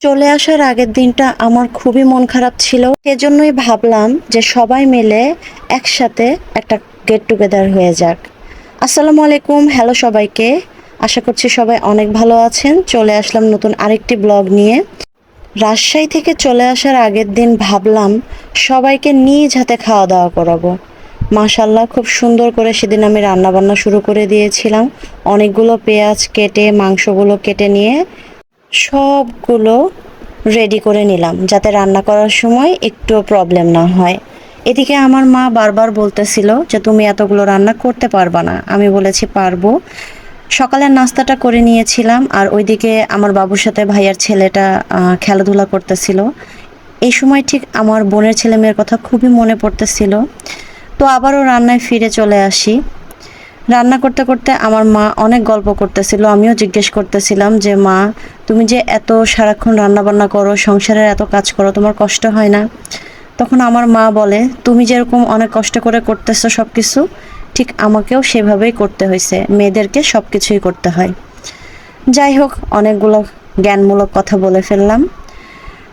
চলে আসার আগের দিনটা আমার খুবই মন খারাপ ছিল। সেজন্যই ভাবলাম যে সবাই মিলে একসাথে একটা গেট টুগেদার হয়ে যাক। আসসালামু আলাইকুম, হ্যালো সবাইকে। আশা করছি সবাই অনেক ভালো আছেন। চলে আসলাম নতুন আরেকটি ব্লগ নিয়ে। রাজশাহী থেকে চলে আসার আগের দিন ভাবলাম সবাইকে নিজ হাতে খাওয়া দাওয়া করাবো। মাশাল্লাহ, খুব সুন্দর করে সেদিন আমি রান্না বান্না শুরু করে দিয়েছিলাম। অনেকগুলো পেঁয়াজ কেটে মাংসগুলো কেটে নিয়ে সবগুলো রেডি করে নিলাম যাতে রান্না করার সময় একটুও প্রবলেম না হয়। এদিকে আমার মা বারবার বলতেছিল যে তুমি এতগুলো রান্না করতে পারবা না। আমি বলেছি পারবো। সকালের নাস্তাটা করে নিয়েছিলাম আর ওইদিকে আমার বাবুর সাথে ভাইয়ার ছেলেটা খেলাধুলা করতেছিল। এই সময় ঠিক আমার বোনের ছেলে মেয়ের কথা খুবই মনে পড়তেছিল। তো আবারও রান্নায় ফিরে চলে আসি। রান্না করতে করতে আমার মা অনেক গল্প করতেছিল। আমিও জিজ্ঞেস করতেছিলাম যে মা, তুমি যে এত সারাক্ষণ রান্না বান্না করো, সংসারের এত কাজ করো, তোমার কষ্ট হয় না? তখন আমার মা বলে, তুমি যেরকম অনেক কষ্ট করে করতেছো সব কিছু, ঠিক আমাকেও সেভাবেই করতে হয়েছে। মেয়েদেরকে সব কিছুই করতে হয়। যাই হোক, অনেকগুলো জ্ঞানমূলক কথা বলে ফেললাম।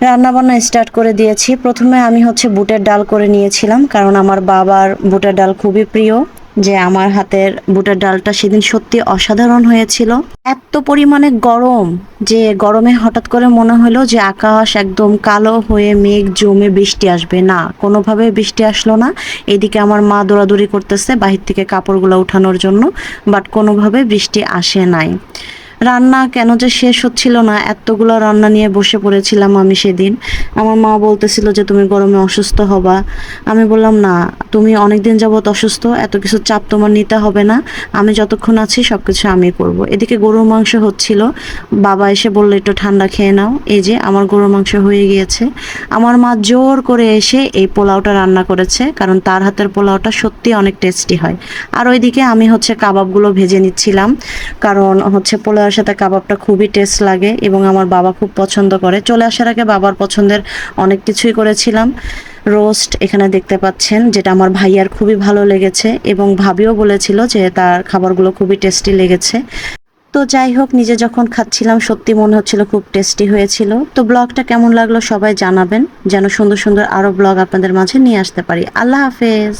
রান্নাবান্না স্টার্ট করে দিয়েছি। প্রথমে আমি বুটের ডাল করে নিয়েছিলাম, কারণ আমার বাবার বুটের ডাল খুবই প্রিয়। যে আমার হাতের বুটের ডালটা সেদিন সত্যি অসাধারণ হয়েছিল। এত পরিমাণে গরম যে গরমে হঠাৎ করে মনে হলো যে আকাশ একদম কালো হয়ে মেঘ জমে বৃষ্টি আসবে, না কোনোভাবে বৃষ্টি আসলো না। এদিকে আমার মা দৌড়াদৌড়ি করতেছে বাহির থেকে কাপড়গুলো উঠানোর জন্য, বাট কোনোভাবে বৃষ্টি আসে নাই। রান্না কেন যে শেষ হচ্ছিল না, এতগুলো রান্না নিয়ে বসে পড়েছিলাম আমি সেদিন। আমার মা বলতেছিল যে তুমি গরমে অসুস্থ হবা। আমি বললাম না, তুমি অনেকদিন যাবত অসুস্থ, এত কিছু চাপ তোমার নিতে হবে না। আমি যতক্ষণ আছি সব কিছু আমি করব। এদিকে গরুর মাংস হচ্ছিল। বাবা এসে বললো একটু ঠান্ডা খেয়ে নাও। এই যে আমার গরুর মাংস হয়ে গিয়েছে। আমার মা জোর করে এসে এই পোলাওটা রান্না করেছে, কারণ তার হাতের পোলাওটা সত্যি অনেক টেস্টি হয়। আর ওইদিকে আমি কাবাবগুলো ভেজে নিচ্ছিলাম, কারণ পোলাওয়ের সাথে কাবাবটা খুবই টেস্ট লাগে এবং আমার বাবা খুব পছন্দ করে। চলে আসার আগে বাবার পছন্দের অনেক কিছুই করেছিলাম। রোস্ট এখানে দেখতে পাচ্ছেন, যেটা আমার ভাইয়ার খুবই ভালো লেগেছে এবং ভাবিও বলেছিল যে তার খাবারগুলো খুবই টেস্টি লেগেছে। তো যাই হোক, নিজে যখন খাচ্ছিলাম সত্যি মনে হচ্ছিল খুব টেস্টি হয়েছিল। তো ব্লগটা কেমন লাগলো সবাই জানাবেন, যেন সুন্দর সুন্দর আরও ব্লগ আপনাদের মাঝে নিয়ে আসতে পারি। আল্লাহ হাফেজ।